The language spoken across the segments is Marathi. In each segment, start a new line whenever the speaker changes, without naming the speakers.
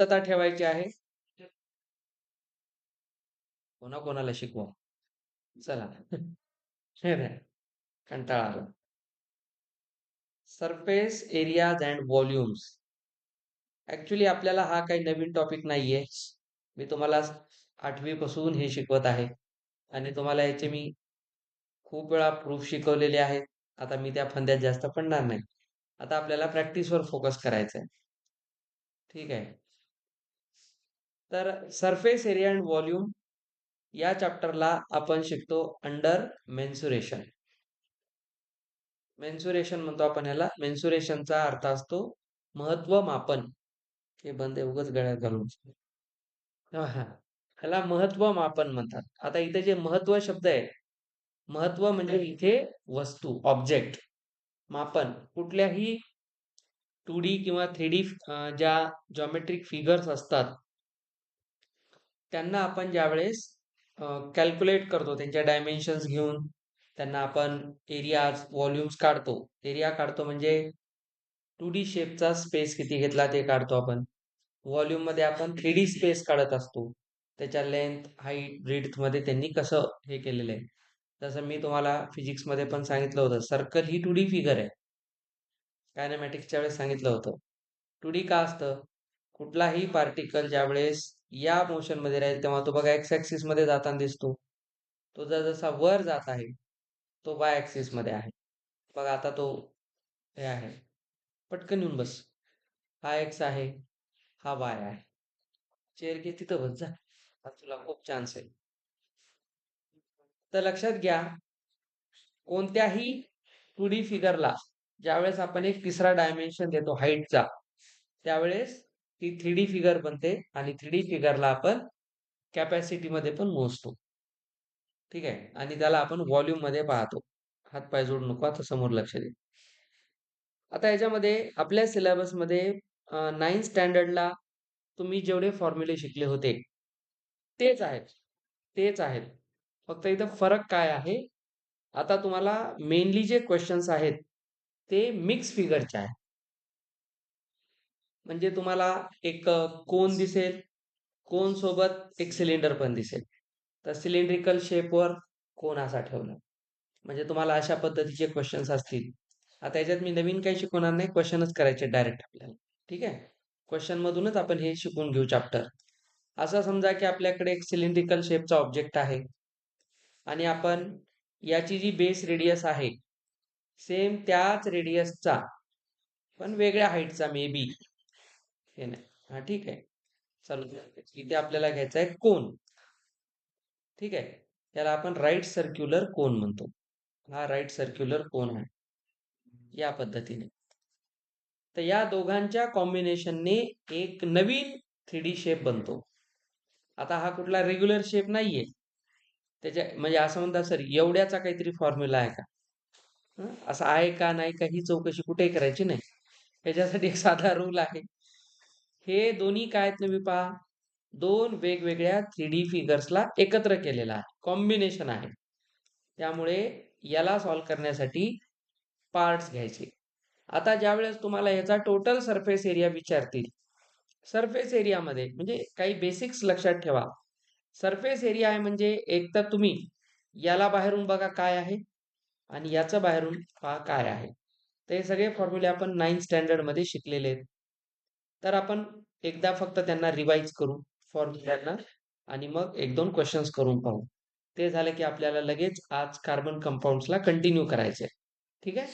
शांतता ठेवायची आहे. कोणाकोणाला शिकवा. चला. हे नाही, कंटाळा आला. Surface areas and volumes. Actually आपल्याला हा काही नवीन टॉपिक नाहीये. मी तुम्हाला 8वी पासून हे शिकवत आहे आणि तुम्हाला याचे मी खूप वेळा प्रूफ शिकवलेले आहेत. आता मी त्या फंद्यात जास्त पडणार नाही. आता आपल्याला प्रॅक्टिसवर फोकस करायचा आहे. ठीक आहे. तर सरफेस एरिया अँड व्हॉल्यूम या चॅप्टरला आपण शिकतो अंडर मेन्सुरेशन. मेन्सुरेशन म्हणतो आपण ह्याला. मेन्सुरेशनचा अर्थ असतो महत्व मापन. हे बंद आहे उगाच गळ्यात घालून. हा हा. ह्याला महत्व मापन म्हणतात. आता इथे जे महत्व शब्द आहे, महत्व म्हणजे इथे वस्तू, ऑब्जेक्ट. मापन कुठल्याही 2D किंवा 3D ज्या जॉमेट्रिक फिगर्स असतात, त्यांना आपण ज्यावेळेस कॅल्क्युलेट करतो त्यांच्या डायमेन्शन्स घेऊन, त्यांना आपण एरियाज, व्हॉल्यूम्स काढतो. एरिया काढतो म्हणजे 2D शेपचा स्पेस किती घेतला ते काढतो आपण. व्हॉल्यूम मध्ये आपण 3D स्पेस काढत असतो. त्याच्या लेंथ, हाईट, ब्रीथ मध्ये त्यांनी कसं हे केलेलं आहे. जसं मी तुम्हाला फिजिक्स मध्ये पण सांगितलं होतं, सर्कल ही 2D फिगर आहे. कायनेमॅटिक्सच्या वेळेस सांगितलं होतं. 2D का असतं? कुठलाही पार्टिकल ज्यावेळेस या मोशन मध्ये राहील तेव्हा तो बघा एक्स ऍक्सिस मध्ये जाताना दिसतो. तो जर जसा वर जात आहे, तो वाय ऍक्सिस मध्ये आहे. बघा आता तो हे आहे. पटकन येऊन बस. हा एक्स आहे, हा वाय आहे. चेअर घे तिथं बस जा. आज तुला खूप चान्स आहे. तर लक्षात घ्या, कोणत्याही 2D फिगरला ज्यावेळेस आपण एक तिसरा डायमेन्शन देतो हाईटचा, त्यावेळेस ती 3D फिगर बनते आणि 3D फिगरला आपण कॅपॅसिटी मध्ये पण मोजतो. ठीक आहे. आणि त्याला आपण व्हॉल्यूम मध्ये पाहतो. हात पाय जोडू नको, आता समोर लक्ष दे. आता याच्यामध्ये आपल्या सिलेबसमध्ये 9th स्टँडर्डला तुम्ही जेवढे फॉर्म्युले शिकले होते तेच आहेत. तेच आहेत. फक्त इथं फरक काय आहे? आता तुम्हाला मेनली जे क्वेश्चन्स आहेत ते मिक्स फिगरचे आहेत. म्हणजे तुम्हाला एक कोन दिसेल, कोन सोबत एक सिलेंडर पण दिसेल. तर सिलेंड्रिकल शेपवर कोन असा ठेवला. म्हणजे तुम्हाला अशा पद्धतीचे क्वेश्चन्स असतील. आता याच्यात मी नवीन काही शिकवणार नाही, क्वेश्चनच करायचे डायरेक्ट आपल्याला. ठीक आहे. क्वेश्चन मधूनच आपण हे शिकून घेऊ चॅप्टर. असं समजा की आपल्याकडे एक सिलेंड्रिकल शेपचा ऑब्जेक्ट आहे आणि आपण याची जी बेस रेडियस आहे सेम त्याच रेडियसचा पण वेगळ्या हाईटचा मे बी हे नाही. हा ठीक आहे. चालू इथे आपल्याला घ्यायचा आहे कोन. ठीक आहे. त्याला आपण राईट सर्क्युलर कोन म्हणतो. हा राईट सर्क्युलर कोन आहे. या पद्धतीने. तर या दोघांच्या कॉम्बिनेशनने एक नवीन 3D शेप बनतो. आता हा कुठला रेग्युलर शेप नाहीये. त्याच्या म्हणजे असं म्हणतात सर एवढ्याचा काहीतरी फॉर्म्युला आहे का? असं आहे का नाही का ही चौकशी कुठेही करायची नाही. ह्याच्यासाठी एक साधा रूल आहे. हे दोन्ही काय आहेत तुम्ही पहा. दोन वेगवेगळ्या 3D फिगर्सला एकत्र केलेला आहे. कॉम्बिनेशन आहे. त्यामुळे याला सॉल्व्ह करण्यासाठी पार्ट्स घ्यायचे. आता ज्यावेळेस तुम्हाला याचा टोटल सरफेस एरिया विचारतील, सरफेस एरियामध्ये म्हणजे काही बेसिक्स लक्षात ठेवा. सरफेस एरिया आहे म्हणजे एक तर तुम्ही याला बाहेरून बघा काय आहे आणि याचं बाहेरून पहा काय आहे. तर हे सगळे फॉर्म्युले आपण 9th स्टँडर्ड मध्ये शिकलेले आहेत. तर आपण एकदा फक्त त्यांना रिवाइज करू फॉर्म्युल्यांना आणि मग एक दोन क्वेश्चन्स करून पाहू. ते झालं की आपल्याला लगेच आज कार्बन कंपाऊंड्सला कंटिन्यू करायचंय. ठीक आहे.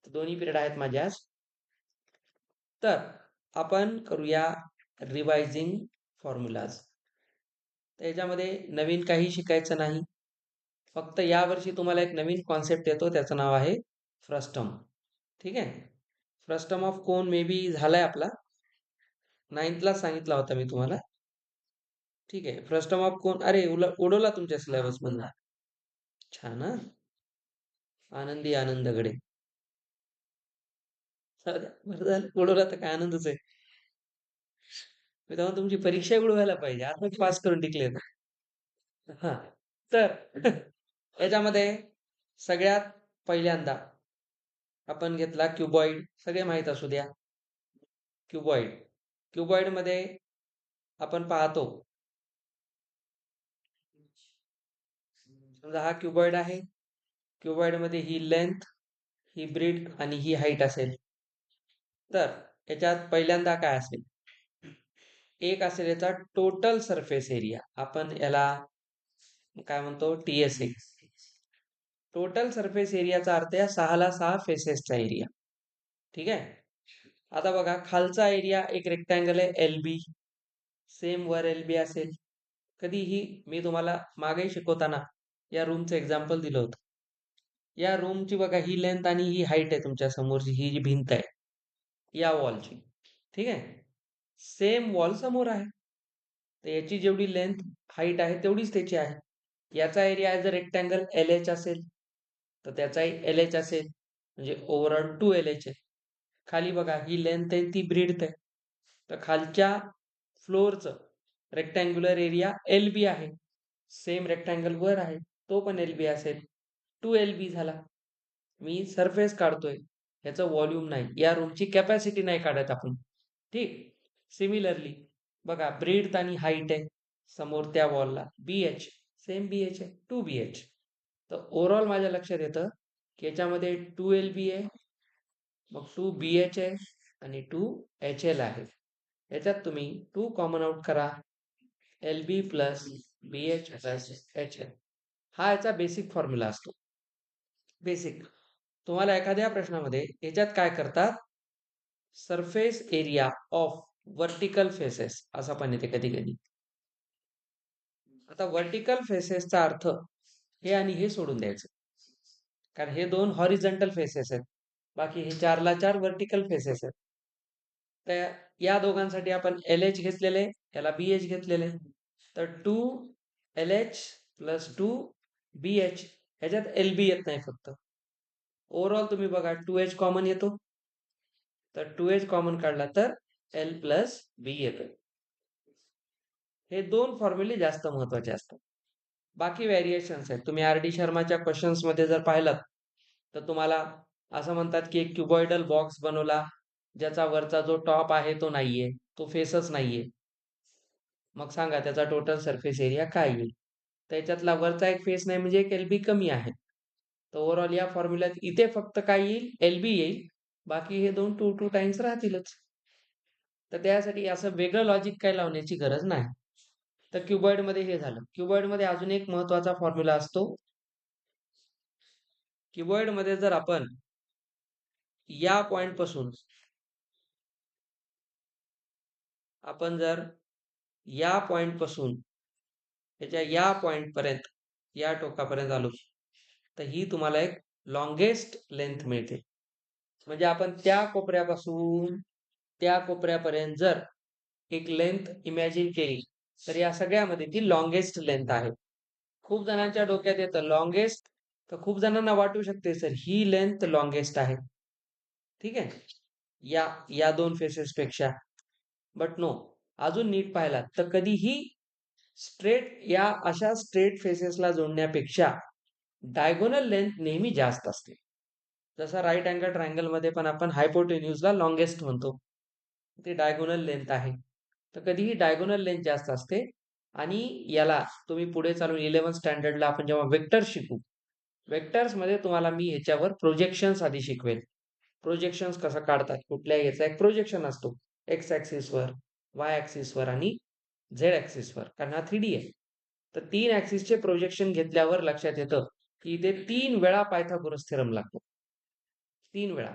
दोन्ही पिरियड आहेत माझे आज. तर आपण करूया रिवायझिंग फॉर्म्युलाज. त्याच्यामध्ये नवीन काही शिकायचं नाही. फक्त यावर्षी तुम्हाला एक नवीन कॉन्सेप्ट येतो, त्याचं नाव आहे फ्रस्टम. ठीक आहे. Frustum of cone may be झालाय आपला. 9thला सांगितला होता मी तुम्हाला. ठीक आहे. फ्रस्टम ऑफ कोन अरे उडवला तुमच्या सिलेबस मधला. छान हा. आनंदी आनंदगडे. बरं झालं उडवला तर काय आनंदच आहे. तेव्हा तुमची परीक्षा उडवायला पाहिजे. आता पास करून टिकले. हा. तर याच्यामध्ये सगळ्यात पहिल्यांदा आपण घेतला क्युबॉइड. सगळे माहित असू द्या. क्युबॉइड. क्युबॉइड मध्ये आपण पाहतो, समजा हा क्युबॉइड आहे, क्युबॉइड मध्ये ही लेंथ, ही ब्रीड आणि ही हाईट असेल, तर याच्यात पहिल्यांदा काय असेल, एक असेल याचा टोटल सरफेस एरिया, आपण याला काय म्हणतो TSA. टोटल सरफेस एरियाचा अर्थ आहे 6 फेसेसचा एरिया. ठीक आहे. आता बघा खालचा एरिया एक रेक्टँगल आहे LB, सेम वर LB असेल. कधीही मी तुम्हाला मागे शिकवताना या रूमचं एक्झाम्पल दिलं होतं. या रूमची बघा ही लेंथ आणि ही हाईट आहे, तुमच्या समोरची ही जी भिंत आहे या वॉलची. ठीक आहे. सेम वॉल समोर आहे, तर याची जेवढी लेंथ हाईट आहे तेवढीच त्याची आहे. याचा area as a rectangle LH असेल, तर त्याचाही LH असेल, म्हणजे ओव्हरऑल 2LH आहे. खाली बघा ही लेंथ आहे ती ब्रीडथ आहे, तर खालच्या फ्लोअरचं रेक्टँग्युलर एरिया LB आहे. सेम रेक्टँगल वर आहे, तो पण LB असेल, 2LB झाला. मी सरफेस काढतोय, ह्याचं व्हॉल्यूम नाही, या रूमची कॅपॅसिटी नाही काढत आपण. ठीक. सिमिलरली बघा ब्रीडथ आणि हाईट आहे समोर त्या वॉलला BH, सेम BH आहे, 2BH. तर ओव्हरऑल माझ्या लक्षात येतं की याच्यामध्ये 2LB आहे, मग 2BH आहे आणि 2HL आहे. याच्यात तुम्ही 2 कॉमन आउट करा, LB plus BH plus HL. हा याचा बेसिक फॉर्म्युला असतो. बेसिक. तुम्हाला एखाद्या प्रश्नामध्ये याच्यात काय करतात, surface area of vertical faces असा पण येते कधी कधी. आता वर्टिकल फेसेसचा अर्थ हे आणि हे सोडून द्यायचं, कारण हे दोन हॉरिझॉन्टल फेसेस आहेत, बाकी हे 4ला 4 वर्टिकल फेसेस आहेत. तर या दोघांसाठी आपण LH घेतलेले, याला BH घेतलेले, तर 2LH प्लस 2BH. ह्याच्यात LB येत नाही फक्त. ओव्हरऑल तुम्ही बघा 2H कॉमन येतो, तर 2H कॉमन काढला तर L प्लस B येतो. हे दोन फॉर्म्युले जास्त महत्वाचे असतात. बाकी व्हेरिएशन्स आहेत. तुम्ही RD शर्माच्या क्वेश्चन्स मध्ये जर पाहिलात, तर तुम्हाला असं म्हणतात की एक क्युबॉइडल बॉक्स बनवला, ज्याचा वरचा जो टॉप आहे तो नाहीये, तो फेसच नाहीये. मग सांगा त्याचा टोटल सरफेस एरिया काय येईल. त्याच्यातला वरचा एक फेस नाही म्हणजे एक LB कमी आहे. तर ओव्हरऑल या फॉर्म्युल्यात इथे फक्त काय येईल, LB येईल, बाकी हे दोन 2 टाइम्स राहतीलच. तर त्यासाठी असं वेगळं लॉजिक काय लावण्याची गरज नाही. तर क्युबॉइड मध्ये हे झालं. क्युबॉइड मध्ये अजून एक महत्वाचा फॉर्म्युला असतो. क्युबॉइड मध्ये जर आपण या पॉइंट पासून या पॉइंट पासून त्याच्या या पॉइंट पर्यंत, या टोकापर्यंत आलो, तर ही तुम्हाला एक लॉंगेस्ट लेंथ मिळते. म्हणजे आपण त्या कोपऱ्यापासून त्या कोपऱ्यापर्यंत जर एक लेंथ इमॅजिन केली, तर या सगळ्यामध्ये ती लॉंगेस्ट लेंथ आहे. खूप जणांच्या डोक्यात येतं लॉंगेस्ट, तर खूप जणांना वाटू शकते सर ही लेंथ लॉंगेस्ट आहे. ठीक आहे, या दोन फेसेस पेक्षा. बट नो, अजून नीट पाहिला तर कधीही स्ट्रेट या अशा स्ट्रेट फेसेसला जोडण्यापेक्षा डायगोनल लेंथ नेहमी जास्त असते. जसा राईट अँगल ट्रायंगल मध्ये पण आपण हायपोटेन्यूजला लॉंगेस्ट म्हणतो, ते डायगोनल लेंथ आहे. तर कधीही डायगोनल लेंथ जास्त असते. आणि याला तुम्ही पुढे चालून 11th स्टँडर्डला आपण जेव्हा वेक्टर शिकू, वेक्टर्स मध्ये तुम्हाला मी याच्यावर प्रोजेक्शन्स आधी शिकवेल. प्रोजेक्शन्स कसं काढतात, कुठल्याही याचा एक प्रोजेक्शन असतो, एक्स ऍक्सिसवर, वाय ऍक्सिसवर आणि झेड ऍक्सिसवर, कारण हा 3D आहे. तर 3 ऍक्सिसचे प्रोजेक्शन घेतल्यावर लक्षात येतं की इथे 3 वेळा पायथागोरस थेरम लागतो. 3 वेळा.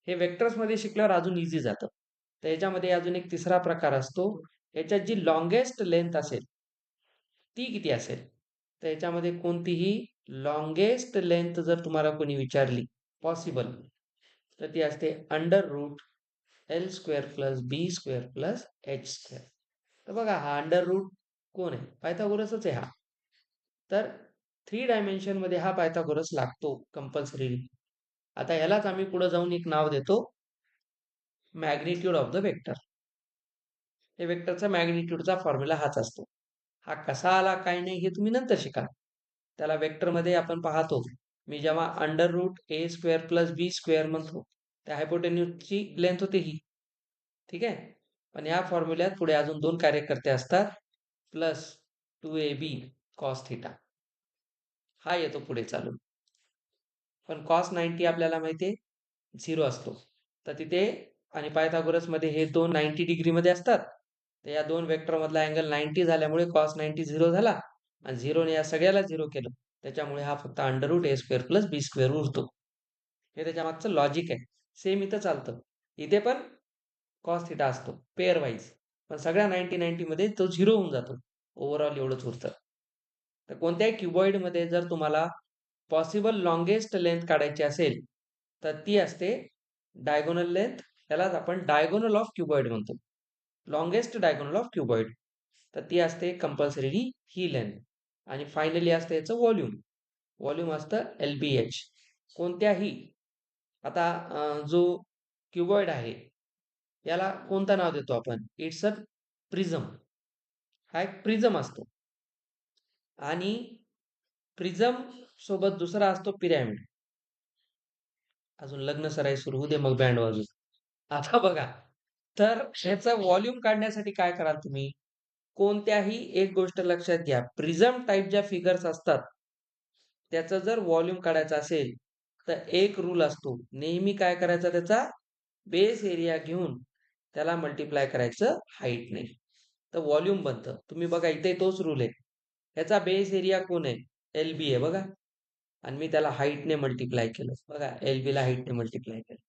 हे वेक्टर्स मध्ये शिकल्यावर अजून इझी जातं. तर याच्यामध्ये अजून एक तिसरा प्रकार असतो. याच्यात जी लॉंगेस्ट लेंथ असेल ती किती असेल, तर याच्यामध्ये कोणतीही लॉंगेस्ट लेंथ जर तुम्हाला कोणी विचारली पॉसिबल, तर ती असते √L² plus B² plus H². तर बघा हा अंडर रूट कोण आहे, पायथागोरसच आहे हा. तर 3 डायमेन्शन मध्ये हा पायथागोरस लागतो कंपल्सरी. आता ह्यालाच आम्ही पुढे जाऊन एक नाव देतो, मॅग्निट्यूड ऑफ द वेक्टर. हे वेक्टरचा मॅग्निट्यूडचा फॉर्म्युला हाच असतो. हा कसा आला काय नाही हे तुम्ही नंतर शिका. त्याला वेक्टर मध्ये आपण पाहतो, मी जेव्हा √A² प्लस B² म्हणतो, त्या हायपोटेन्यूजची लेंथ होते ही. ठीक आहे. पण या फॉर्म्युल्यात पुढे अजून 2 कार्यकर्ते असतात प्लस 2ab cos थिटा हा येतो पुढे चालून. पण cos 90 आपल्याला माहिती आहे 0 असतो. तर तिथे आणि पायथागोरस मध्ये हे दोन 90 डिग्री मध्ये असतात. तर या दोन वेक्टर मधला अँगल 90 झाल्यामुळे cos 90 0 झाला आणि 0 ने या सगळ्याला 0 केलं. त्याच्यामुळे हा फक्त √a² प्लस b² उरतो. हे त्याच्या मागचं लॉजिक आहे. सेम इथं चालतं. इथे पण cos थिटा असतो पेअर वाईज. पण सगळ्या 90 मध्ये तो 0 होऊन जातो. ओव्हरऑल एवढंच उरतं. तर कोणत्याही क्युबॉइड मध्ये जर तुम्हाला पॉसिबल लॉंगेस्ट लेंथ काढायची असेल तर ती असते डायगोनल लेंथ. त्यालाच आपण डायगोनल ऑफ क्युबॉइड म्हणतो. लॉंगेस्ट डायगोनल ऑफ क्युबॉइड तर ती असते कंपल्सरीली ही लेंथ. आणि फायनली असते याचं व्हॉल्यूम. व्हॉल्यूम असतं LBH. कोणत्याही आता जो क्युबॉइड आहे याला कोणतं नाव देतो आपण? It's a prism. हा एक प्रिझम असतो आणि प्रिझम सोबत दुसरा असतो पिरॅमिड. अजून लग्न सराई सुरू होऊ दे मग बँड वाजू. आता बघा, तर ह्याचं व्हॉल्यूम काढण्यासाठी काय कराल तुम्ही? कोणत्याही एक गोष्ट लक्षात घ्या, प्रिझम टाईप ज्या फिगर्स असतात त्याचं जर व्हॉल्यूम काढायचं असेल तर एक रूल असतो. नेहमी काय करायचा त्याचा बेस एरिया घेऊन त्याला मल्टिप्लाय करायचं हाईटने. तर व्हॉल्यूम बनतं. तुम्ही बघा इथे तोच रूल आहे. ह्याचा बेस एरिया कोण आहे? LB आहे बघा. आणि मी त्याला हाईटने मल्टिप्लाय केलं. बघा LB ला हाईटने मल्टिप्लाय केलं.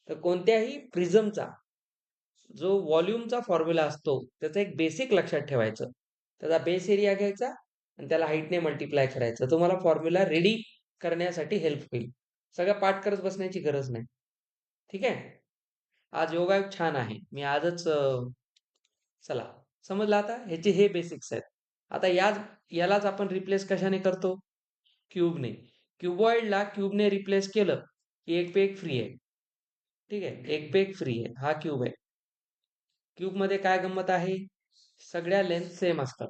तर कोणत्याही प्रिझमचा जो व्हॉल्यूमचा फॉर्म्युला असतो त्याचं एक बेसिक लक्षात ठेवायचं. त्याचा बेस एरिया घ्यायचा आणि त्याला हाईटने मल्टिप्लाय करायचं. तुम्हाला फॉर्म्युला रेडी करण्यासाठी हेल्प होईल. सगळं पाठ करत बसण्याची गरज नाही. ठीक आहे. आज योगायोग छान आहे. मी आजच चला समजलं आता ह्याचे हे बेसिक्स आहेत. आता यालाच आपण रिप्लेस कशाने करतो? क्यूबने. क्युबॉइडला क्यूबने रिप्लेस केलं की एक पे एक फ्री आहे. ठीक आहे. एक पे एक फ्री आहे. हा क्यूब आहे. क्यूब मध्ये काय गंमत आहे? सगळ्या लेंथ सेम असतात.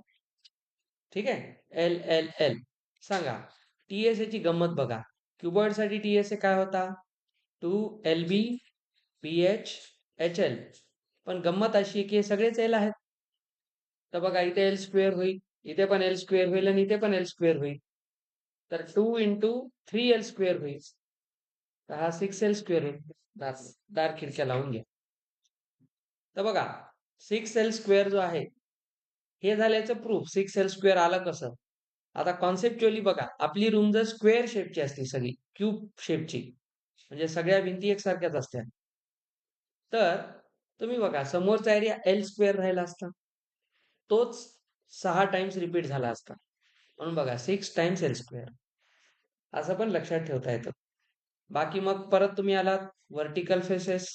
ठीक आहे. L सांगा TSA ची गंमत बघा. क्युबॉइड साठी TSA काय होता? 2LB BH HL. पण गंमत अशी की हे सगळेच L आहेत. तर बघा इथे L² होईल, इथे पण L² होईल आणि इथे पण L² होईल. तर 2 × 3L² होईल. तर हा 6L² होईल. दार खिडक्या लावून घ्या. तर बघा 6L² जो आहे हे झाल्याचं प्रूफ. 6L² आलं कसं? आता कॉन्सेप्च्युअली बघा, आपली रूम जर स्क्वेअर शेपची असती सगळी क्यूब शेपची म्हणजे सगळ्या भिंती एकसारख्याच असत्या तर तुम्ही बघा समोरचा एरिया L² राहिला असता. तोच 6 टाइम्स रिपीट झाला असता. म्हणून बघा 6 टाइम्स L². असं पण लक्षात ठेवता येतं. बाकी मग परत तुम्ही आलात व्हर्टिकल फेसेस.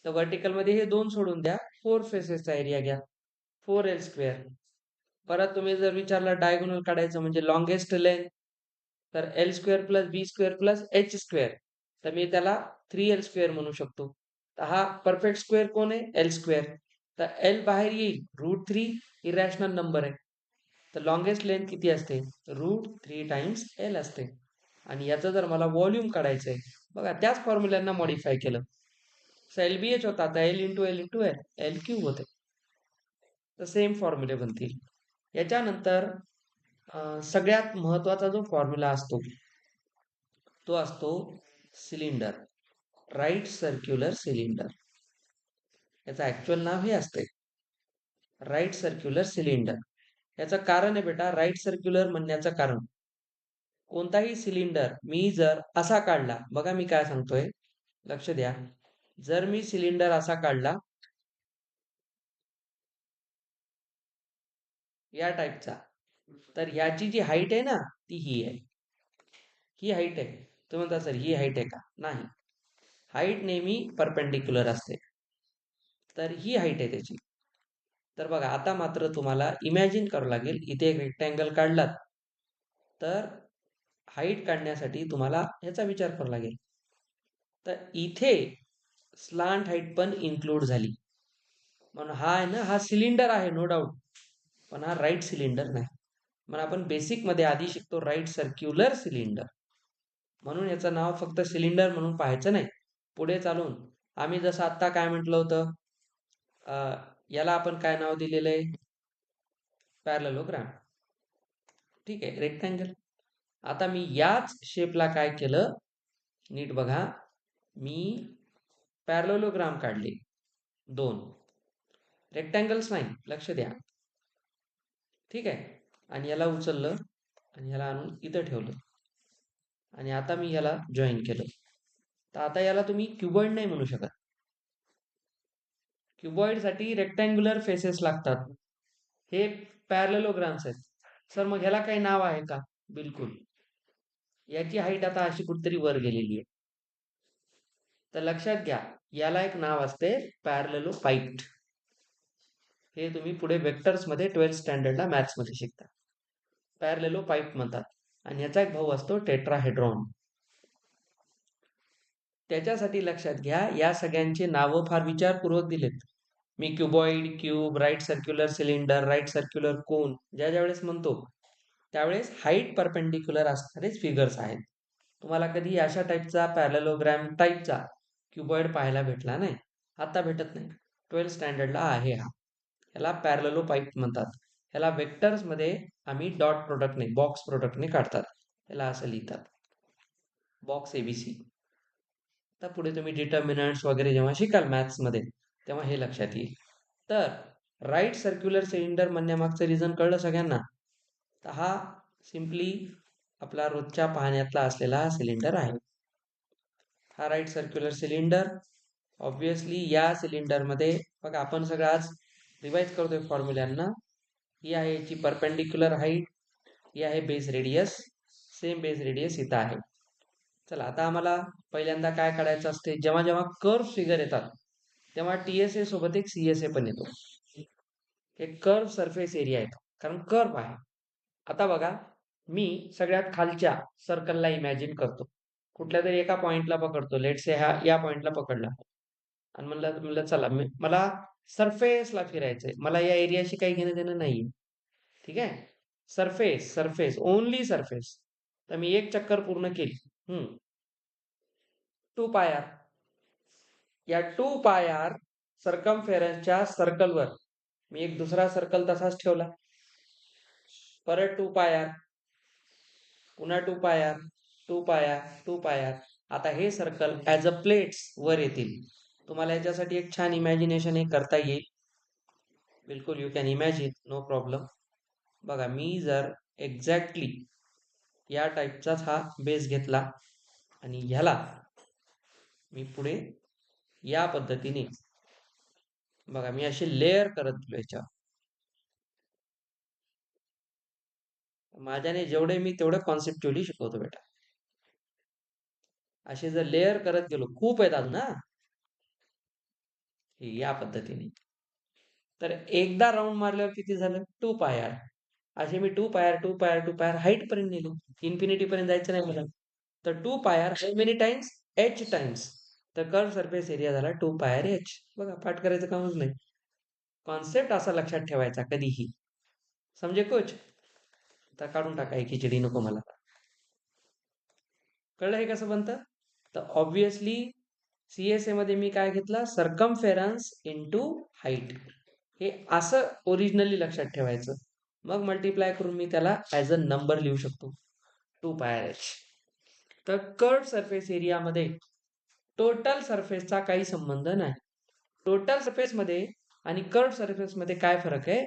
तर व्हर्टिकल मध्ये हे 2 सोडून द्या. 4 फेसेसचा एरिया घ्या. 4L². परत तुम्ही जर विचारलं डायगोनल काढायचं म्हणजे लॉंगेस्ट लेंथ तर L² plus B² plus H². तर मी त्याला 3L² म्हणू शकतो. तर हा परफेक्ट स्क्वेअर कोण आहे? L². तर L बाहेर येईल √3 इरॅशनल नंबर आहे. तर लॉंगेस्ट लेंथ किती असते? √3 टाइम्स L असते. आणि याचं जर मला व्हॉल्यूम काढायचंय बघा त्याच फॉर्म्युल्यांना मॉडिफाय केलं. LBH होता आता L × L × L L³ होते. तर सेम फॉर्म्युले बनतील. याच्यानंतर सगळ्यात महत्वाचा जो फॉर्म्युला असतो तो असतो सिलेंडर. Right circular cylinder. याचं ऍक्च्युअल नाव हे असते राईट सर्क्युलर सिलेंडर. याचं कारण आहे बेटा राईट सर्क्युलर म्हणण्याचं कारण कोणताही सिलेंडर मी जर असा काढला बघा मी काय सांगतोय लक्ष द्या. जर मी सिलेंडर असा काढला या टाईपचा तर याची जी हाईट आहे ना ती ही आहे. ही हाईट आहे. तुम्ही म्हणता सर ही हाईट आहे का? नाही. हाईट नेहमी परपेंडिक्युलर असते. तर ही हाईट आहे त्याची. तर बघा आता मात्र तुम्हाला इमॅजिन करावं लागेल इथे एक रेक्टँगल काढलात तर हाईट काढण्यासाठी तुम्हाला ह्याचा विचार करावा लागेल. तर इथे स्लांट हाईट पण इन्क्लूड झाली. म्हणून हा आहे ना हा सिलेंडर आहे नो डाऊट पण हा राईट सिलेंडर नाही. म्हणून आपण बेसिक मध्ये आधी शिकतो राईट सर्क्युलर सिलेंडर. म्हणून याचं नाव फक्त सिलेंडर म्हणून पाहायचं नाही. पुढे चालून आम्ही जसं आत्ता काय म्हटलं होतं याला आपण काय नाव दिलेलं आहे? पॅरलेलोग्राम. ठीक आहे, रेक्टँगल. आता मी याच शेपला काय केलं, नीट बघा, मी पॅरलेलोग्राम काढले 2, रेक्टँगल्स नाही, लक्ष द्या. ठीक आहे, आणि याला उचललं आणि याला आणून इथं ठेवलं आणि आता मी याला जॉईन केलं. तर आता याला तुम्ही क्युबॉइड नाही म्हणू शकत. क्युबॉइडसाठी रेक्टँग्युलर फेसेस लागतात. हे पॅरलेलोग्राम्स आहेत. सर मग ह्याला काही नाव आहे का? बिलकुल. याची हाईट आता अशी कुठेतरी वर गेलेली आहे. तर लक्षात घ्या, याला एक नाव असते पॅरलेलोपाइप्ड. हे तुम्ही पुढे वेक्टर्समध्ये 12th स्टँडर्डला मॅथ्समध्ये शिकता. पॅरलेलोपाइप म्हणतात. आणि याचा एक भाऊ असतो टेट्राहेड्रॉन. त्याच्यासाठी लक्षात घ्या, या सगळ्यांचे नावं फार विचारपूर्वक दिलेत. मी cuboid, cube, right circular cylinder, right circular cone ज्या वेळेस म्हणतो त्यावेळेस हाईट परपेंडिक्युलर असणारेच फिगर्स आहेत. तुम्हाला कधी अशा टाईपचा पॅरलेलोग्राम टाईपचा क्युबॉइड पाहायला भेटला नाही, आता भेटत नाही. 12th स्टँडर्डला आहे हा. याला पॅरलेलोपाइप म्हणतात. याला वेक्टर्समध्ये आम्ही डॉट प्रोडक्टने, बॉक्स प्रोडक्टने काढतात. याला असं लिहितात, बॉक्स एबीसी. आता पुढे तुम्ही डिटर्मिनंट्स वगैरे जेव्हा शिकाल मॅथ्समध्ये तेव्हा हे लक्षात येईल. तर राईट सर्क्युलर सिलेंडर म्हणण्यामागचं रिझन कळलं सगळ्यांना? तर हा सिम्पली आपला रोजच्या पाहण्यातला असलेला हा सिलेंडर आहे. हा राईट सर्क्युलर सिलेंडर. ऑब्विसली या सिलेंडरमध्ये बघा, आपण सगळं आज रिवाइज करतोय फॉर्म्युल्यांना. ही आहे याची परपेंडिक्युलर हाईट, ही आहे base radius, same base radius इथं आहे. चला, आता आम्हाला पहिल्यांदा काय काढायचं असते, जेव्हा जेव्हा कर्व फिगर येतात तेव्हा TSA सोबत एक CSA पण येतो. एक कर्व सरफेस एरिया येतो, कारण कर्व आहे. आता बघा, मी सगळ्यात खालच्या सर्कलला इमॅजिन करतो, कुठल्या तरी एका पॉइंटला पकडतो, लेट से या पॉइंटला पकडला आणि म्हणलं चला मला सरफेसला फिरायचंय, मला या एरियाशी काही घेणं देणं नाहीये. ठीक आहे, सरफेस, सरफेस, ओनली सरफेस. तर मी एक चक्कर पूर्ण केली. 2 पाय या 2 पाय सर्कमफेरन्सच्या सर्कलवर मी एक दुसरा सर्कल तसाच ठेवला. परत 2 पाय, पुन्हा 2 पाय, 2 पाय, 2 पाय. आता हे सर्कल ॲज अ प्लेट्स वर येतील. तुम्हाला याच्यासाठी एक छान इमॅजिनेशन हे करता येईल. बिलकुल you can imagine, no problem. बघा, मी जर एक्झॅक्टली या टाईपचाच हा बेस घेतला आणि ह्याला मी पुढे या पद्धतीने बघा, मी असे लेअर करत गेलो याच्यावर. माझ्याने जेवढे मी तेवढं कॉन्सेप्च्युअली शिकवतो बेटा. असे जर लेअर करत गेलो, खूप आहेत अजून ना, या पद्धतीने. तर एकदा राऊंड मारल्यावर किती झालं? 2 पाय. असे मी 2 पाय, 2 पाय, 2 पाय हाईट पर्यंत नेलो. इन्फिनिटी पर्यंत जायचं नाही मला. तर 2 पाय how many times? h times. तर कर्व सरफेस एरिया झाला 2 पाय h. बघा, पाठ करायचं कामच नाही. कॉन्सेप्ट असा लक्षात ठेवायचा कधीही. समजे कुछ? आता काढून टाका, ही खिचडी नको मला. कळलं हे कसं बनतं? तर ऑब्विसली CSA मध्ये मी काय घेतला, सर्कमफेरन्स इंटू हाईट. हे असं ओरिजिनली लक्षात ठेवायचं. मग मल्टिप्लाय करून मी त्याला ॲज अ नंबर लिहू शकतो, 2 पाय h. तर कर्व सरफेस एरियामध्ये टोटल सरफेसचा काही संबंध नाही. टोटल सरफेसमध्ये आणि कर्व सरफेसमध्ये काय फरक आहे?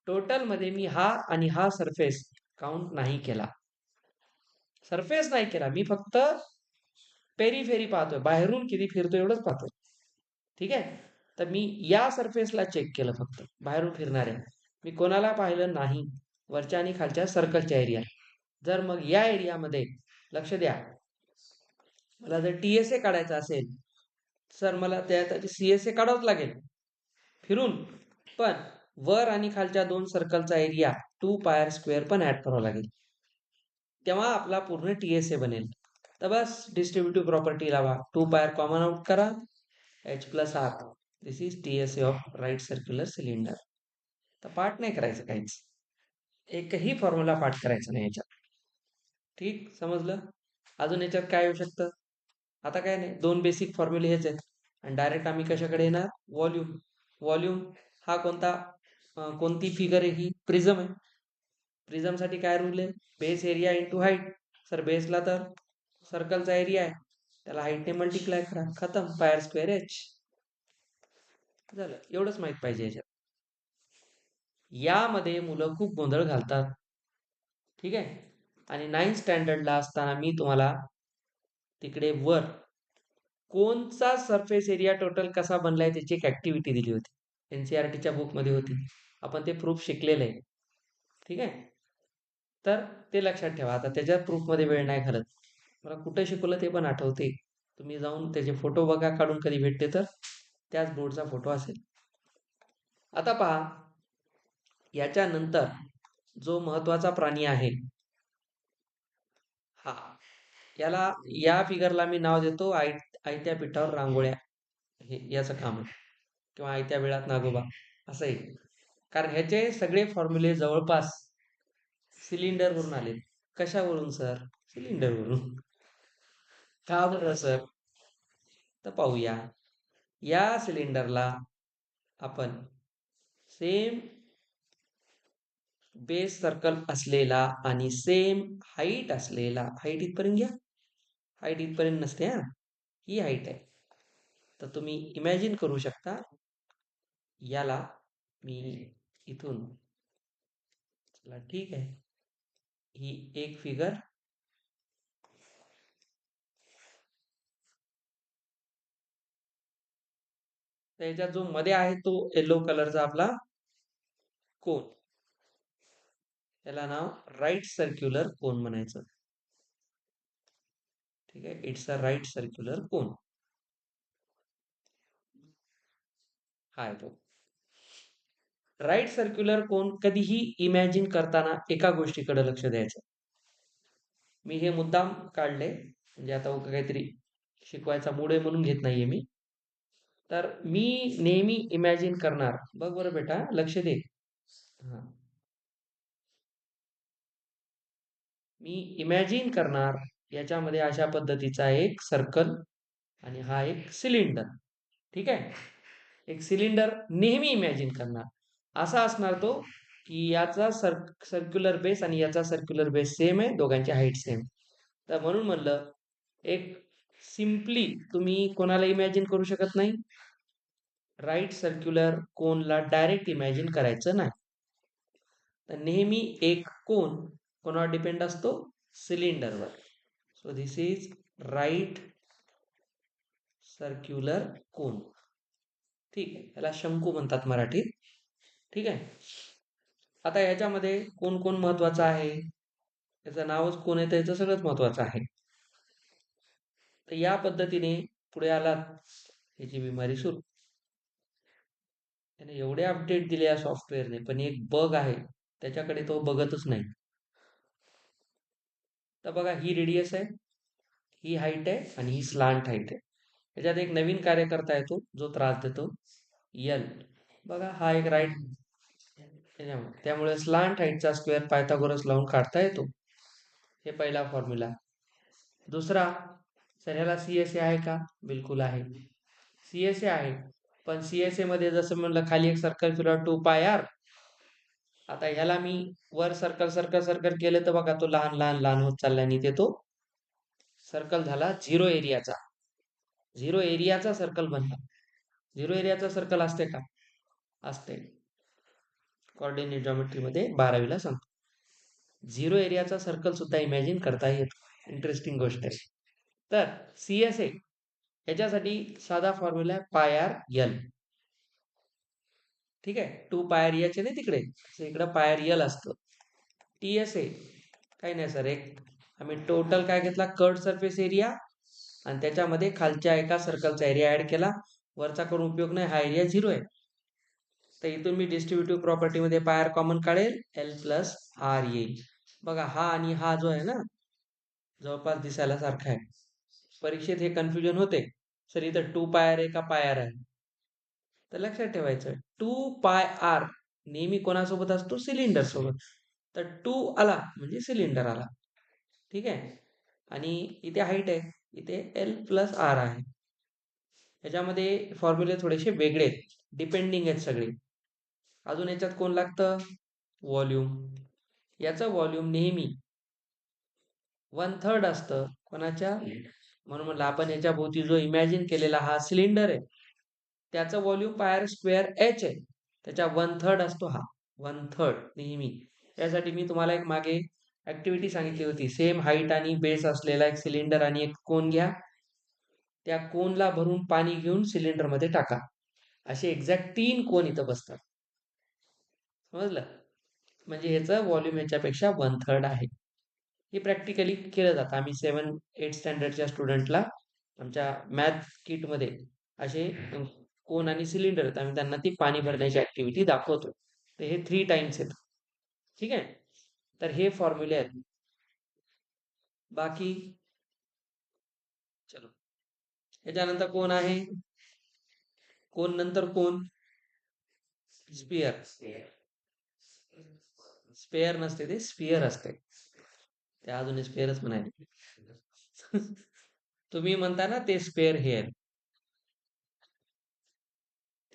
टोटल मध्ये मी हा आणि हा सरफेस काउंट नाही केला, सरफेस नाही केला, मी फक्त पेरीफेरी पाहतोय, बाहेरून किती फिरतोय एवढंच पाहतोय. ठीक आहे, तर मी या सरफेसला चेक केलं, फक्त बाहेरून फिरणाऱ्या. मी कोणाला पाहिलं नाही, वरच्या आणि खालच्या सर्कलच्या एरिया. जर मग या एरियामध्ये लक्ष द्या, मला जर TSA काढायचा असेल, सर मला त्याची CSA काढावंच लागेल फिरून, पण वर आणि खालच्या 2 सर्कलचा एरिया 2 पाय स्क्वेअर पण ऍड करावा लागेल, तेव्हा आपला पूर्ण TSA बनेल. तर बस डिस्ट्रीब्युटिव्ह प्रॉपर्टी लावा, 2 पाय कॉमन आउट करा, h plus r. This is TSA of right circular cylinder. तर पाठ नाही करायचं काहीच, एकही फॉर्म्युला पाठ करायचा नाही याच्यात. ठीक, समजलं? अजून याच्यात काय येऊ शकतं? आता काय नाही, 2 बेसिक फॉर्म्युले हेच आहेत आणि डायरेक्ट आम्ही कशाकडे येणार? व्हॉल्यूम. व्हॉल्यूम हा कोणती फिगर आहे? ही प्रिझम आहे. प्रिझमसाठी काय रूल आहे? Base area into height. Sir बेसला तर सर्कलचा एरिया आहे, त्याला हाईटने मल्टिप्लाय करा, खतम, पायर स्क्वेअर एच झालं. एवढंच माहित पाहिजे याच्यात. यामध्ये मुलं खूप गोंधळ घालतात, ठीक आहे. आणि 9th स्टँडर्डला असताना मी तुम्हाला तिकडे वर कोणचा सरफेस एरिया टोटल कसा बनलाय त्याची एक ऍक्टिव्हिटी दिली होती, एनसीआरटीच्या बुकमध्ये होती. आपण ते प्रूफ शिकलेलं आहे, ठीक आहे. तर ते लक्षात ठेवा. आता त्याच्या प्रूफमध्ये वेळ नाही घालत. मला कुठे शिकवलं ते पण आठवते. तुम्ही जाऊन त्याचे फोटो बघा काढून कधी भेटते तर, त्याच बोर्डचा फोटो असेल. आता पहा, याच्यानंतर जो महत्वाचा प्राणी आहे, हा, या फिगरला मी नाव देतो आयत्या पिठावर रांगोळ्या. हे याचं काम आहे, किंवा आयत्या वेळात नागोबा असं आहे. कारण ह्याचे सगळे फॉर्म्युले जवळपास सिलेंडर वरून आले. कशावरून सर? सिलेंडर वरून. का बरं सर? तर पाहूया. या सिलेंडरला आपण सेम बेस सर्कल असलेला आणि सेम हाईट असलेला, हाईट इथपर्यंत घ्या, हाईट इथपर्यंत नसते हा, ही हाईट आहे. तर तुम्ही इमॅजिन करू शकता, याला मी इथून, चला ठीक आहे, ही एक फिगर, त्याच्यात जो मध्ये आहे तो येलो कलरचा आपला कोन, त्याला नाव राईट सर्क्युलर कोन म्हणायचं, ठीक आहे. इट्स अ राईट सर्क्युलर कोन, हा आहे तो. राईट सर्क्युलर कोन कधीही इमॅजिन करताना एका गोष्टीकडे लक्ष द्यायचं. मी हे मुद्दाम काढले, म्हणजे आता काहीतरी शिकवायचा मूड आहे म्हणून घेत नाहीये मी. तर मी नेहमी इमॅजिन करणार, बघ बरं बेटा, लक्ष दे. हा, मी इमॅजिन करणार याच्यामध्ये अशा पद्धतीचा एक सर्कल आणि हा एक सिलेंडर, ठीक आहे. एक सिलेंडर नेहमी इमॅजिन करणार, असा असणार तो की याचा सर्क्युलर बेस आणि याचा सर्क्युलर बेस सेम आहे, दोघांची हाईट सेम. तर म्हणून म्हणलं, एक सिम्पली तुम्ही कोणाला इमॅजिन करू शकत नाही, राईट सर्क्युलर कोनला डायरेक्ट इमॅजिन करायचं नाही. तर नेहमी एक कोन कोणावर डिपेंड असतो? सिलेंडरवर. So this is right circular cone, ठीक आहे. याला शंकू म्हणतात मराठीत, ठीक आहे. आता याच्यामध्ये कोण कोण महत्वाचं आहे, याचं नावच कोण येतं, याचं सगळंच महत्वाचं आहे. तर या पद्धतीने पुढे आलात, याची बिमारी सुरू. त्याने एवढे अपडेट दिले या सॉफ्टवेअरने, पण एक बग आहे, त्याच्याकडे तो बघतच नाही. तर बघा, ही रेडियस आहे, ही हाईट आहे आणि ही स्लांट हाईट आहे. याच्यात एक नवीन कार्य करता येतो जो त्रास देतो, यल. बघा, हा एक राईट, त्यामुळे स्लांट हाईटचा स्क्वेअर पायथागोरस लावून काढता येतो. हे पहिला फॉर्म्युला. दुसरा, सर ह्याला सीएसए आहे का? बिलकुल आहे, सीएसए आहे. पण सीएसए मध्ये जसं म्हणलं, खाली एक सर्कल फिरवा 2πr. आता ह्याला मी वर सर्कल सर्कल सर्कल केलं तर बघा, तो लहान लहान लहान होत चालला आणि ते तो सर्कल झाला झिरो एरियाचा. झिरो एरियाचा सर्कल बनला. झिरो एरियाचा सर्कल असते का? असते. कोऑर्डिनेट जॉमेट्री मध्ये 12वीला सांगतो. झिरो एरियाचा सर्कल सुद्धा इमॅजिन करता येतो. इंटरेस्टिंग गोष्ट आहे. तर सीएसए याच्यासाठी साधा फॉर्म्युला आहे पायर यल, ठीक आहे. 2πr याचे नाही तिकडे, इकडं पायर यल असतं. टीएसए काही नाही सर, एक आम्ही टोटल काय घेतला, कर्ड सरफेस एरिया, आणि त्याच्यामध्ये खालच्या एका सर्कलचा एरिया ऍड केला. वरचा करून उपयोग नाही, हा एरिया झिरो आहे. तर इथून मी डिस्ट्रीब्युटिव्ह प्रॉपर्टीमध्ये पायर कॉमन काढेल, एल प्लस आर येईल. बघा, हा आणि हा जो आहे ना, जवळपास दिसायला सारखा आहे. परीक्षेत हे कन्फ्युजन होते, सर इथं 2πr आहे का पायर आहे. तर लक्षात ठेवायचं, 2πr नेहमी कोणासोबत असतो? सिलेंडर सोबत. तर 2 आला म्हणजे सिलेंडर आला, ठीक आहे. आणि इथे हाईट आहे, इथे एल प्लस आर आहे. ह्याच्यामध्ये फॉर्म्युले थोडेसे वेगळे आहेत. डिपेंडिंग आहेत सगळे. अजून याच्यात कोण लागतं? व्हॉल्यूम. याचं व्हॉल्यूम नेहमी 1/3 असतं कोणाच्या? म्हणून म्हटलं आपण याच्या भोवती जो इमॅजिन केलेला हा सिलेंडर आहे त्याचं व्हॉल्यूम पायर स्क्वेअर एच आहे. त्याच्या 1/3 असतो हा. 1/3 नेहमी. यासाठी मी तुम्हाला एक मागे ऍक्टिव्हिटी सांगितली होती. सेम हाईट आणि बेस असलेला एक सिलेंडर आणि एक कोन घ्या. त्या कोनला भरून पाणी घेऊन सिलेंडरमध्ये टाका. असे एक्झॅक्ट 3 कोन इथं बसतात. समजलं? म्हणजे ह्याचं व्हॉल्यूम ह्याच्यापेक्षा 1/3 आहे. हे प्रॅक्टिकली केलं जातं. आम्ही 7-8 स्टँडर्डच्या स्टुडंटला आमच्या मॅथ किटमध्ये असे कोन आणि सिलेंडर आहेत. आम्ही त्यांना ती पाणी भरण्याची ऍक्टिव्हिटी दाखवतो. तर हे 3 टाइम्स आहेत. ठीक आहे? तर हे फॉर्म्युले आहेत. बाकी चलो. याच्यानंतर कोण आहे? कोण नंतर कोण? स्पियर. स्पेअर नसते, ते स्पियर असते. ते अजून स्पेअरच म्हणाले. तुम्ही म्हणता ना ते स्पेअर हेअर.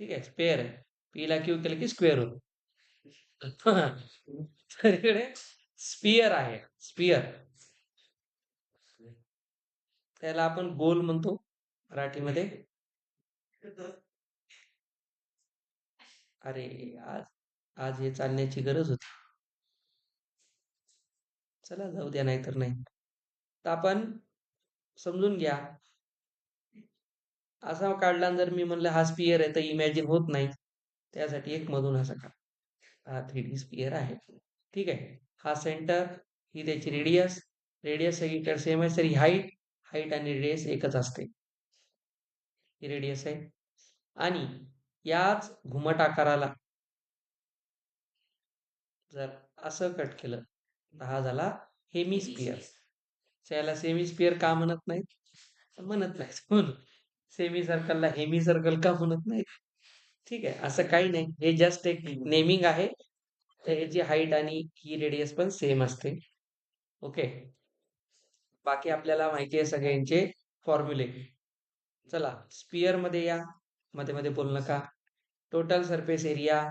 ठीक आहे, स्पेअर आहे. पीला क्यू केलं की स्क्वेअर होतो. तर इकडे स्पियर आहे. स्पियर. त्याला आपण गोल म्हणतो मराठीमध्ये. अरे, आज आज हे चालण्याची गरज होती. चला जाऊ द्या, नाही तर नाही. तर आपण समजून घ्या. असा काढला जर मी म्हणलं हा स्पियर आहे तर इमॅजिन होत नाही. त्यासाठी एक मधून असा काढ. हा 3D स्पियर आहे. ठीक आहे. हा सेंटर, ही त्याची रेडियस. रेडियस सगळीकडे सेम आहे, तरी हाईट हाईट आणि रेडियस एकच असते. ही रेडियस आहे. आणि याच घुमट आकाराला जर असं कट केलं तर हा झाला हेमिस्पियर. याला सेमी स्पियर का म्हणत नाहीत? म्हणत नाहीत. म्हणून सेमी सर्कलला हेमी सर्कल का म्हणत नाहीत? ठीक आहे, असं काही नाही. हे जस्ट एक नेमिंग आहे. तर ह्याची हाईट आणि ही रेडियस पण सेम असते. ओके. बाकी आपल्याला माहिती आहे सगळ्यांचे फॉर्म्युले. चला स्पियर मध्ये या. मध्ये मध्ये बोलू नका. Total surface area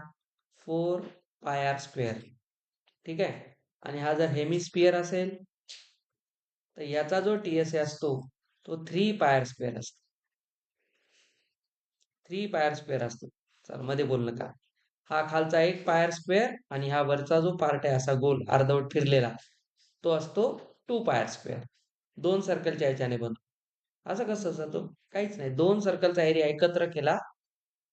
4πr². ठीक आहे. आणि हा जर हेमिस्पियर असेल तर याचा जो टीएसए असतो तो 3πr² असतो. 3πr² असतो. चल मध्ये बोल नका. हा खालचा 1πr² आणि हा वरचा जो पार्ट आहे असा गोल अर्धवट फिरलेला तो असतो 2πr². 2 सर्कलच्या याच्याने बनतो. असं कसं जातो? काहीच नाही. 2 सर्कलचा एरिया एकत्र केला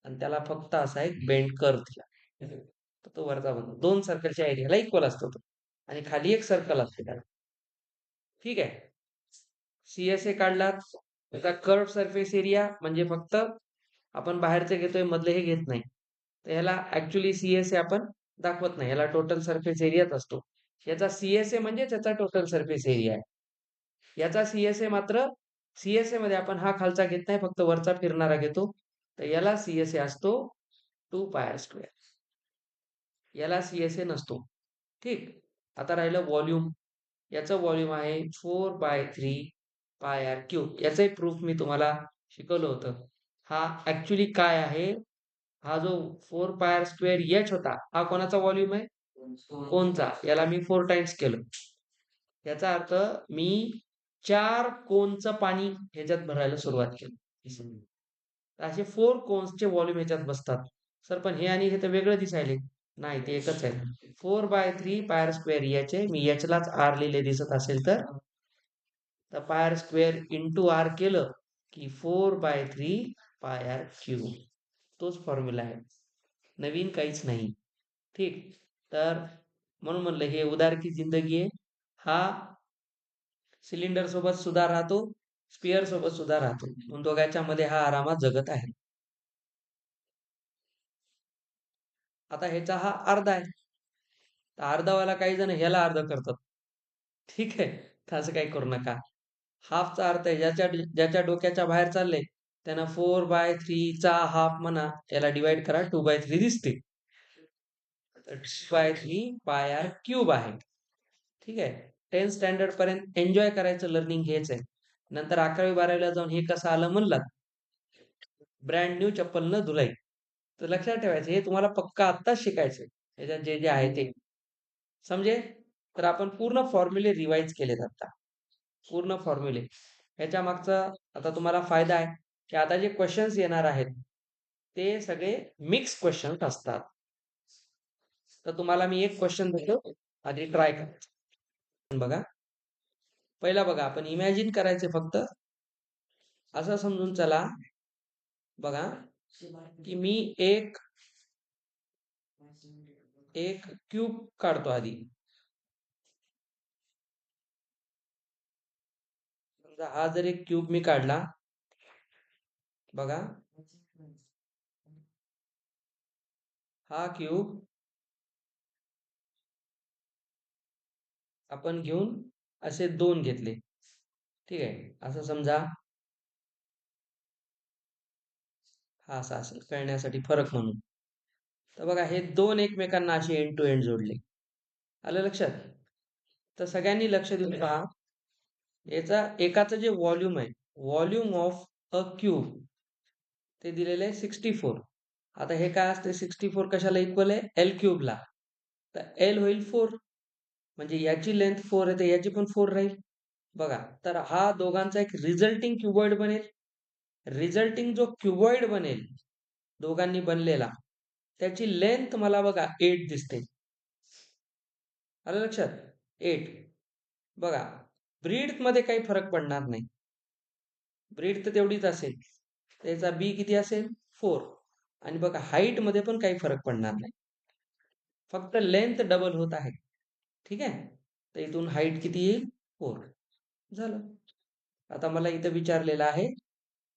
आणि त्याला फक्त असा एक बेंड कर्व दिला तर तो वरचा बनतो. 2 सर्कलच्या एरियाला इक्वल असतो तो. आणि खाली एक सर्कल असते त्याला. ठीक आहे. सीएसए काढलात. त्याचा कर्व सरफेस एरिया म्हणजे फक्त आपण बाहेरचे घेतोय, मधले हे घेत नाही. तर ह्याला ऍक्च्युली सीएसए आपण दाखवत नाही. ह्याला टोटल सरफेस एरियाच असतो. याचा सीएसए म्हणजे त्याचा टोटल सरफेस एरिया आहे. याचा सीएसए मात्र सीएसए मध्ये आपण हा खालचा घेत नाही, फक्त वरचा फिरणारा घेतो. तर याला सीएसए असतो 2πr². याला सीएसए नसतो. ठीक. आता राहिलं व्हॉल्यूम. याचं व्हॉल्यूम आहे 4/3πr³. याचं एक प्रूफ मी तुम्हाला शिकवलं होतं. हा ऍक्च्युली काय आहे? हा जो 4πr² होता हा कोणाचा व्हॉल्यूम आहे? कोनचा. याला मी 4 टाइम्स केलं. याचा अर्थ मी 4 कोनचं पाणी ह्याच्यात भरायला सुरुवात केली. असे 4 कोन्सचे व्हॉल्यूम ह्याच्यात बसतात. सर पण हे आणि हे तर वेगळं दिसायले. नाही, ते एकच आहे. 4/3πr² याचे मी याच्यालाच आर लिहिले दिसत असेल तर πr² इंटू आर केलं की 4/3πr³. तोच फॉर्म्युला आहे. नवीन काहीच नाही. ठीक. तर म्हणून म्हणलं हे उदार की जिंदगी आहे. हा सिलेंडर सोबत सुद्धा राहतो, स्पियर सोबत सुद्धा राहतो. म्हणून दोघांच्या मध्ये हा आरामात जगत आहे. आता ह्याचा हा अर्धा आहे. तर अर्धावाला काही जण ह्याला अर्ध करतात. ठीक आहे. तर असं काही करू नका. हाफचा अर्थ आहे ज्याच्या ज्याच्या डोक्याच्या बाहेर चाललंय त्यांना 4/3 हाफ म्हणा. याला डिवाइड करा, 2/3 दिसते. 2/3πr³ आहे. ठीक आहे. 10th स्टँडर्ड पर्यंत एन्जॉय करायचं लर्निंग हेच आहे. नंतर 11वी 12वीला जाऊन हे कसं आलं म्हणलात, ब्रँड न्यू चप्पल न धुलाई. तर लक्षात ठेवायचं, हे तुम्हाला पक्का आत्ताच शिकायचंय. ह्याच्यात जे जे आहे ते. समजे? तर आपण पूर्ण फॉर्म्युले रिवाइज केलेत आता. पूर्ण फॉर्म्युले. ह्याच्या मागचा आता तुम्हाला फायदा आहे, की आता जे क्वेश्चन्स येणार आहेत, ते सगळे मिक्स क्वेश्चन्स असतात. तर तुम्हाला मी एक क्वेश्चन देतो, आधी ट्राय करा. बघा. पहिला बघा, आपण इमॅजिन करायचे फक्त. असं समजून चला, बघा, की मी एक एक क्यूब काढतो आधी. समजा हा जर एक क्यूब मी काढला, बघा, हा क्यूब आपण घेऊन असे दोन घेतले. ठीक आहे, असं समजा. हा असा असेल, कळण्यासाठी फरक म्हणून. तर बघा, हे दोन एकमेकांना असे एंड टू एंड जोडले. आलं लक्षात? तर सगळ्यांनी लक्ष देऊन पहा. याचा एकाचं जे व्हॉल्यूम आहे, व्हॉल्यूम ऑफ अ क्यूब, ते दिलेलं आहे 64. आता हे काय असते, 64 कशाला इक्वल आहे? एल क्यूबला. तर एल होईल 4. म्हणजे याची लेंथ 4 आहे, तर याची पण 4 राहील. बघा, तर हा दोघांचा एक रिझल्टिंग क्युबॉइड बनेल. रिझल्टिंग जो क्युबॉइड बनेल दोघांनी बनलेला, त्याची लेंथ मला बघा 8 दिसते. आलं लक्षात? 8. बघा, ब्रीड मध्ये काही फरक पडणार नाही. ब्रीड तर तेवढीच असेल. त्याचा बी किती असेल? 4. आणि बघा, हाईट मध्ये पण काही फरक पडणार नाही. फक्त लेंथ डबल होत आहे. ठीक आहे? तर इथून हाईट किती येईल? 4. झालं. आता मला इथं विचारलेलं आहे,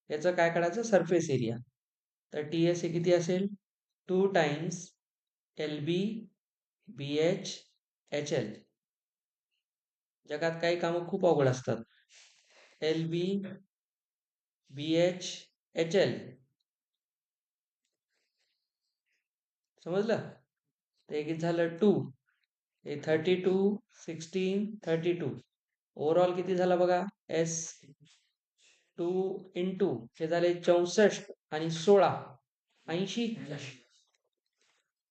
याचं काय काढायचं? Surface area. तर टी एस हे किती असेल? 2 टाइम्स एल बी बी एच एच एल. जगात काही कामं खूप अवघड असतात. एल बी बी एच एच एल. समजलं? ते किती झालं? 2. हे 32, 16, 32. ओव्हरऑल किती झाला बघा? एस 2 इंटू हे झाले 64 आणि 16 80.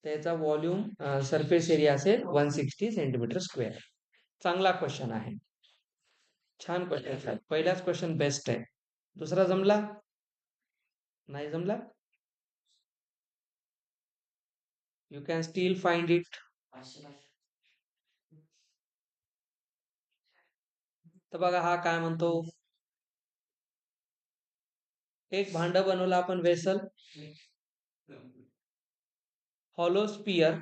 त्याचा व्हॉल्यूम सरफेस एरिया असेल 160 सेंटीमीटर स्क्वेअर. चांगला क्वेश्चन आहे. छान क्वेश्चन आहे. पहिलाच क्वेश्चन बेस्ट आहे. दुसरा जमला? नाही जमला? You can still find it. तर बघा, हा काय म्हणतो, एक भांड बनवलं आपण, vessel, hollow sphere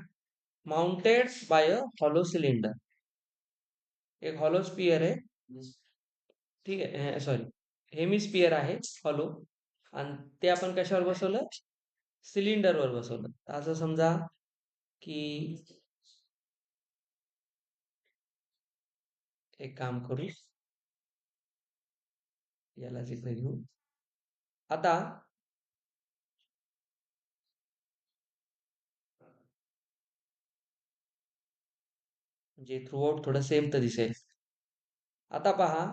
mounted by a hollow cylinder. एक हॉलो स्पियर आहे, ठीक आहे, सॉरी, हेमिस्पियर आहे हॉलो, आणि ते आपण कशावर बसवलं? सिलेंडरवर बसवलं. असं समजा की एक काम करू, याला जिथे घेऊ. आता म्हणजे थ्रू आउट थोडं सेम तर दिसेल. आता पहा,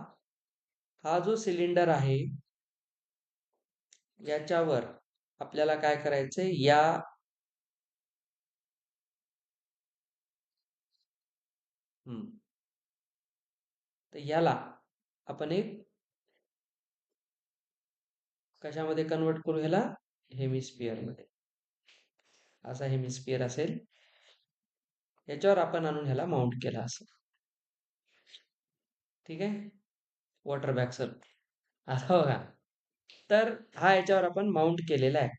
हा जो सिलेंडर आहे, याच्यावर आपल्याला काय करायचंय? या तर याला आपण एक कशामध्ये कन्वर्ट करू? ह्याला हेमिस्पियर मध्ये. असा हेमिस्पियर असेल, याच्यावर आपण आणून ह्याला माउंट केला असं. ठीक आहे, वॉटर बॅग सर. आता बघा, तर हा याच्यावर आपण माउंट केलेला आहे.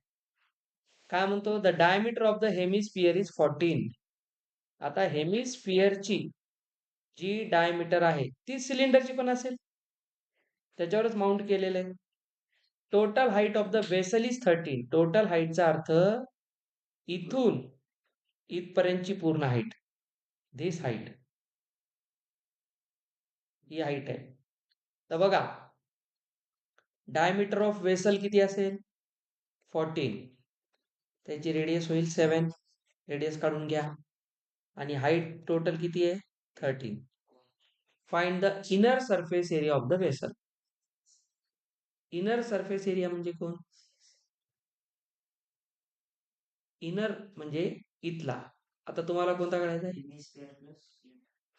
काय म्हणतो? The diameter of the hemisphere is 14. आता हेमिस्पियरची जी डायमीटर आहे, ती सिलेंडरची पण असेल, त्याच्यावरच माउंट केलेलं आहे. Total height of the vessel is 13. Total हाईटचा अर्थ इथून इथपर्यंतची पूर्ण हाईट, धिस हाईट, ही हाईट आहे. तर बघा, डायमीटर ऑफ वेसल किती असेल? 14. त्याची रेडियस होईल 7. रेडियस काढून घ्या. आणि हाईट टोटल किती आहे? 13. Find the inner surface area of the vessel. Inner surface area म्हणजे कोण? इनर म्हणजे इथला. आता तुम्हाला कोणता काढायचा आहे?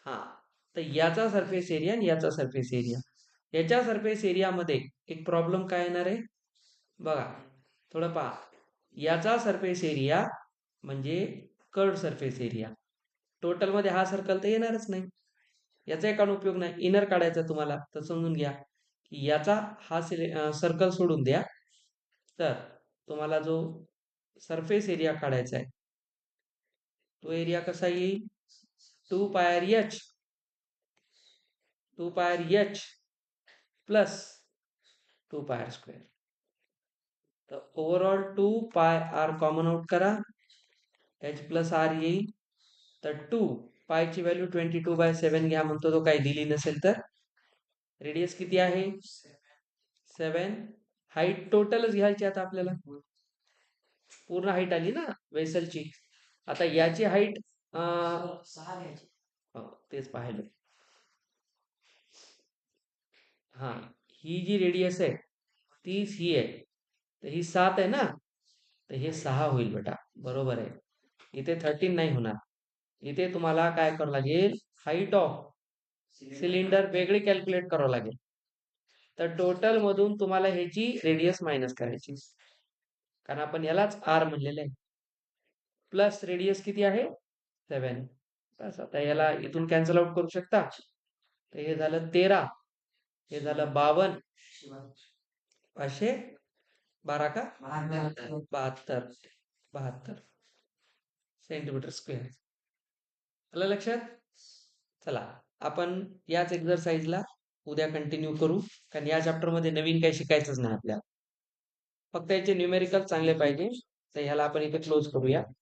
हा, तर याचा सरफेस एरिया आणि याचा सरफेस एरिया. याच्या सरफेस एरियामध्ये एक प्रॉब्लेम काय येणार आहे बघा, थोडं पहा. याचा सरफेस एरिया म्हणजे कर्ड सरफेस एरिया. टोटलमध्ये हा सर्कल तर येणारच नाही, याचा काढून उपयोग नाही. इनर काढायचा तुम्हाला तर समजून घ्या की याचा हा सर्कल सोडून द्या, तर तुम्हाला जो सरफेस एरिया काढायचा आहे तो एरिया कसा येईल? 2 पाय एच, 2 पाय एच प्लस 2 पाय स्क्वेअर. तर ओव्हरऑल 2 पाय कॉमन आउट करा, एच प्लस आर येईल. तर 2 पायची व्हॅल्यू 22/7 घ्या म्हणतो, तो काही दिली नसेल तर. रेडियस किती आहे? 7. हाईट टोटलच घ्यायची आता आपल्याला, पूर्ण हाईट आली ना वेसलची. आता याची हाईट 6 घ्यायची. तेच पाहिलं. हा, ही जी रेडियस आहे तीच ही आहे, तर ही 7 आहे ना, तर हे 6 होईल बेटा, बरोबर आहे. इथे 13 नाही होणार. इथे तुम्हाला काय करावं लागेल, हाईट ऑफ सिलेंडर वेगळी कॅल्क्युलेट करावं लागेल. तर टोटल मधून तुम्हाला ह्याची रेडियस मायनस करायची, कारण आपण यालाच आर म्हणलेलं आहे. प्लस रेडियस किती आहे? 7. बस, आता याला इथून कॅन्सल आउट करू शकता. तर हे झालं 13, हे झालं 52, 512 का 72, 72 सेंटीमीटर स्क्वेअर. आलं लक्षात? चला, आपण याच एक्झरसाइजला उद्या कंटिन्यू करू, कारण या चॅप्टरमध्ये नवीन काही शिकायचंच नाही आपल्याला, फक्त याचे न्यूमेरिकल चांगले पाहिजे. तर ह्याला आपण इथे क्लोज करूया.